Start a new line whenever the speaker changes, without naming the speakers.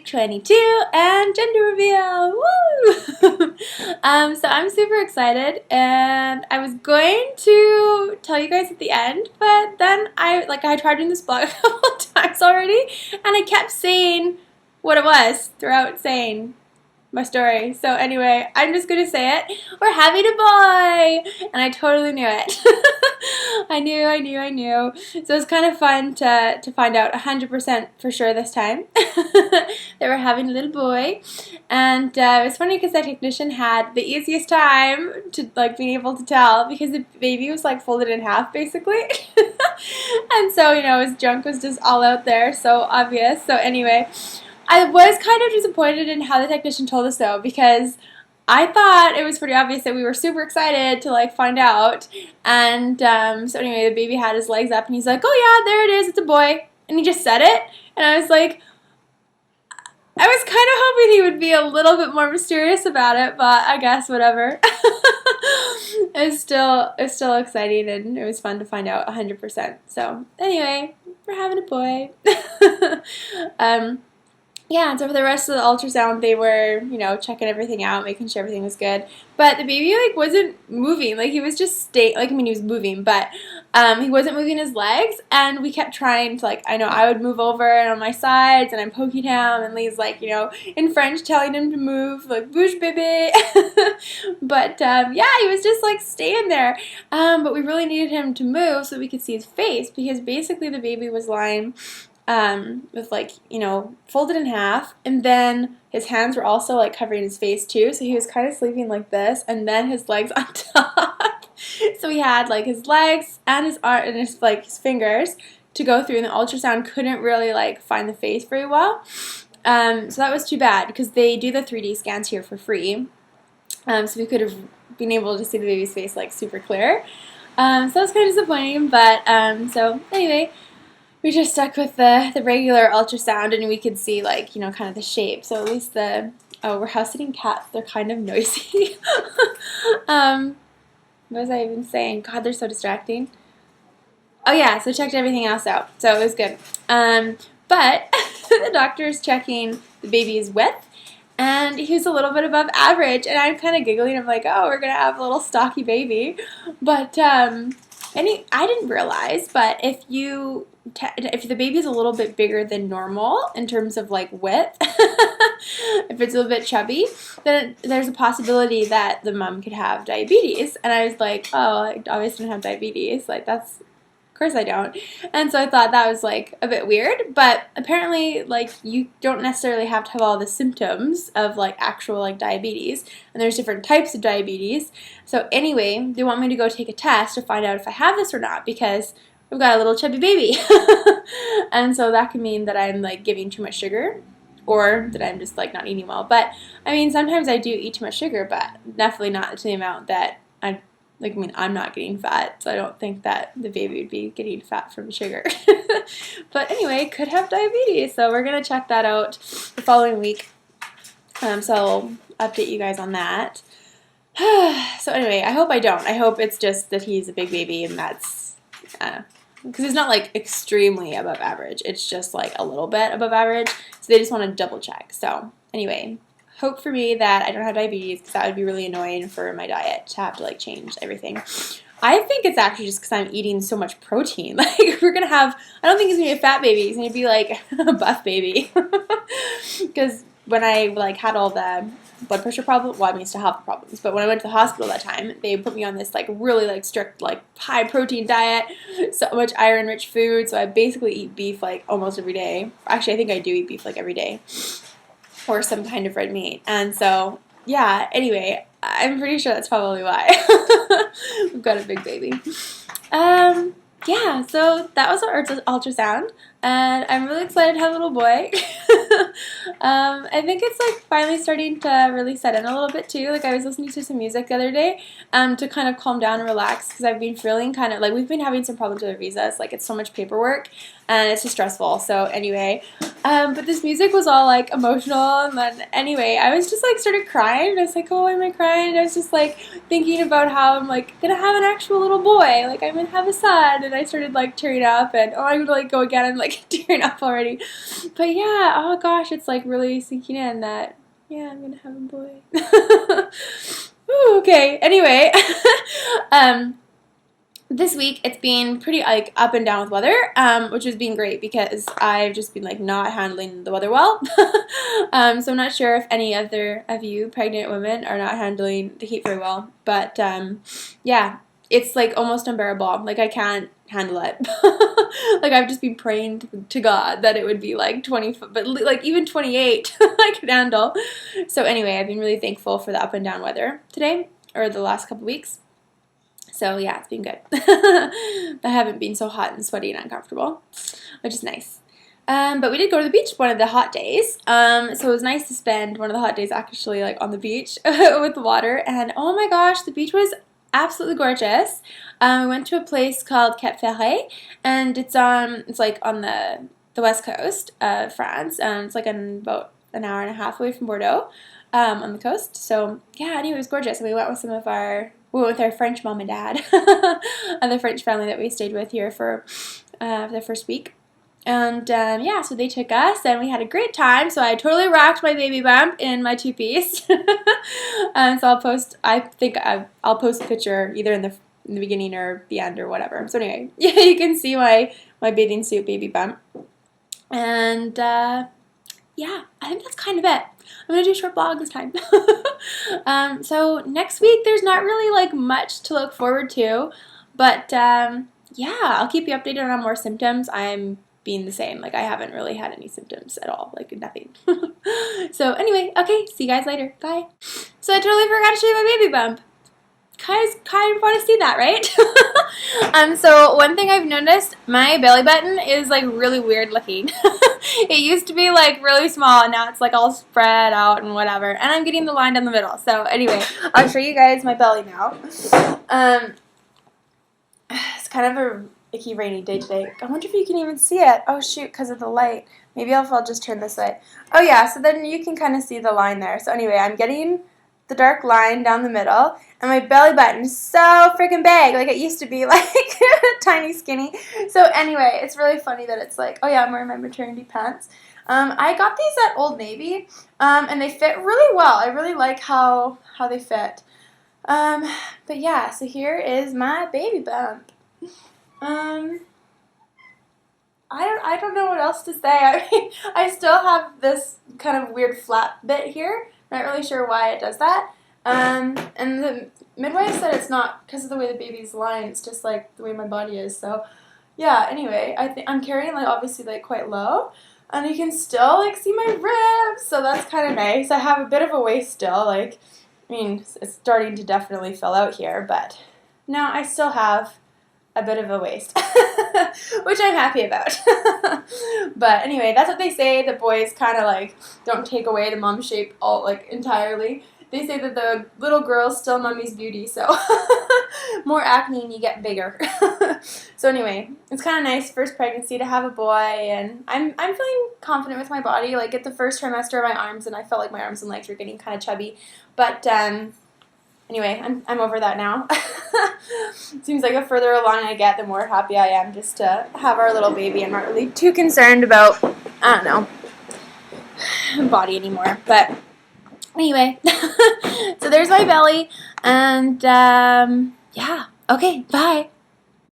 week 22 and gender reveal. Woo! So I'm super excited, and I was going to tell you guys at the end, but then I tried doing this blog a couple of times already, and I kept saying what it was throughout saying my story. So anyway, I'm just gonna say it. We're having a boy, and I totally knew it. I knew. So it was kind of fun to find out 100% for sure this time that we're having a little boy, and it was funny because the technician had the easiest time to like being able to tell because the baby was like folded in half basically, and so his junk was just all out there, so obvious. So anyway. I was kind of disappointed in how the technician told us though, because I thought it was pretty obvious that we were super excited to like find out. And so anyway, the baby had his legs up and he's like, "Oh yeah, there it is, it's a boy." And he just said it. And I was like, I was kind of hoping he would be a little bit more mysterious about it, but I guess whatever. It's still exciting, and it was fun to find out 100%. So anyway, we're having a boy. Yeah, and so for the rest of the ultrasound, they were, checking everything out, making sure everything was good. But the baby, wasn't moving. He was just he was moving, but he wasn't moving his legs. And we kept trying to, I know I would move over and on my sides, and I'm poking him, and Lee's, in French telling him to move, bouge bébé. But, yeah, he was just, staying there. But we really needed him to move so we could see his face, because basically the baby was lying with folded in half, and then his hands were also covering his face too, so he was kind of sleeping like this, and then his legs on top. So he had his legs and his arm and his fingers to go through, and the ultrasound couldn't really find the face very well. So that was too bad, because they do the 3D scans here for free. So we could have been able to see the baby's face super clear. So that was kind of disappointing, but so anyway, we just stuck with the regular ultrasound, and we could see kind of the shape. So at least we're house sitting cats. They're kind of noisy. What was I even saying? God, they're so distracting. Oh yeah, so checked everything else out. So it was good. But the doctor's checking the baby's width, and he was a little bit above average, and I'm kind of giggling. I'm like, oh, we're gonna have a little stocky baby. But I didn't realize, but if the baby is a little bit bigger than normal in terms of width, if it's a little bit chubby, then there's a possibility that the mom could have diabetes. And I was like, oh, I obviously don't have diabetes. Of course I don't. And so I thought that was a bit weird, but apparently you don't necessarily have to have all the symptoms of actual diabetes, and there's different types of diabetes. So anyway, they want me to go take a test to find out if I have this or not, because we've got a little chubby baby. And so that could mean that I'm giving too much sugar, or that I'm just not eating well. But I mean, sometimes I do eat too much sugar, but definitely not to the amount that I'm not getting fat, so I don't think that the baby would be getting fat from sugar. But anyway, could have diabetes, so we're going to check that out the following week. So I'll update you guys on that. So anyway, I hope I don't. I hope it's just that he's a big baby, and that's, because it's not extremely above average. It's just a little bit above average, so they just want to double check. So anyway, hope for me that I don't have diabetes, because that would be really annoying for my diet to have to change everything. I think it's actually just because I'm eating so much protein. We're gonna have, I don't think he's gonna be a fat baby. He's gonna be a buff baby. Because when I had all the blood pressure problems, well, I used to have problems, but when I went to the hospital that time, they put me on this really strict high protein diet, so much iron rich food. So I basically eat beef almost every day. Actually, I think I do eat beef every day, or some kind of red meat. And so, yeah, anyway, I'm pretty sure that's probably why. We've got a big baby. Yeah, so that was our ultrasound, and I'm really excited to have a little boy. I think it's finally starting to really set in a little bit too. I was listening to some music the other day to kind of calm down and relax, because I've been feeling kind of we've been having some problems with our visas. It's so much paperwork, and it's just stressful. So anyway, but this music was all emotional, and then anyway, I was just started crying. And I was oh, why am I crying? And I was just thinking about how I'm gonna have an actual little boy. I'm gonna have a son, and I started tearing up, and oh, I'm gonna go again. I'm tearing up already. But yeah, oh gosh, it's like really sinking in that, yeah, I'm gonna have a boy. Ooh, okay, anyway, um, this week it's been pretty like up and down with weather, which has been great because I've just been like not handling the weather well. So I'm not sure if any other of you pregnant women are not handling the heat very well, but yeah, it's like almost unbearable. Like I can't handle it. Like I've just been praying to God that it would be like 20, but like even 28 I could handle. So anyway, I've been really thankful for the up and down weather today, or the last couple weeks. So yeah, it's been good. I haven't been so hot and sweaty and uncomfortable, which is nice. But we did go to the beach one of the hot days. So it was nice to spend one of the hot days actually like on the beach with the water. And oh my gosh, the beach was absolutely gorgeous. We went to a place called Cap Ferret, and it's like on the west coast of France. It's like about an hour and a half away from Bordeaux, on the coast. So yeah, anyway, it was gorgeous. And we went with our French mom and dad and the French family that we stayed with here for the first week. And yeah, so they took us and we had a great time. So I totally rocked my baby bump in my two-piece. So I'll post a picture either in the beginning or the end or whatever. So anyway, yeah, you can see my bathing suit baby bump. And yeah, I think that's kind of it. I'm going to do a short vlog this time. So next week, there's not really like much to look forward to, but yeah, I'll keep you updated on more symptoms. I'm being the same. Like I haven't really had any symptoms at all, like nothing. So anyway, okay, see you guys later. Bye. So I totally forgot to show you my baby bump. Guys kind of want to see that, right? So one thing I've noticed, my belly button is like really weird looking. It used to be like really small, and now it's like all spread out and whatever. And I'm getting the line down the middle. So anyway, I'll show you guys my belly now. It's kind of a icky rainy day today. I wonder if you can even see it. Oh shoot, because of the light. Maybe I'll just turn this way. Oh yeah, so then you can kind of see the line there. So anyway, I'm getting the dark line down the middle, and my belly button is so freaking big. Like it used to be like tiny skinny. So anyway, it's really funny that it's like, oh yeah, I'm wearing my maternity pants. I got these at Old Navy, and they fit really well. I really like how they fit. But yeah, so here is my baby bump. I don't know what else to say. I mean, I still have this kind of weird flat bit here. Not really sure why it does that. And the midwife said it's not because of the way the baby's lying. It's just like the way my body is. So yeah. Anyway, I'm carrying like obviously like quite low, and you can still like see my ribs. So that's kind of nice. I have a bit of a waist still. Like, I mean, it's starting to definitely fill out here, but no, I still have a bit of a waist, which I'm happy about. But anyway, that's what they say. The boys kind of like don't take away the mom shape all like entirely. They say that the little girl's still mommy's beauty, so more acne and you get bigger. So anyway, it's kind of nice first pregnancy to have a boy, and I'm feeling confident with my body. Like at the first trimester of my arms, and I felt like my arms and legs were getting kind of chubby, but anyway, I'm over that now. Seems like the further along I get, the more happy I am just to have our little baby. I'm not really too concerned about, I don't know, body anymore. But anyway, so there's my belly, and yeah, okay, bye.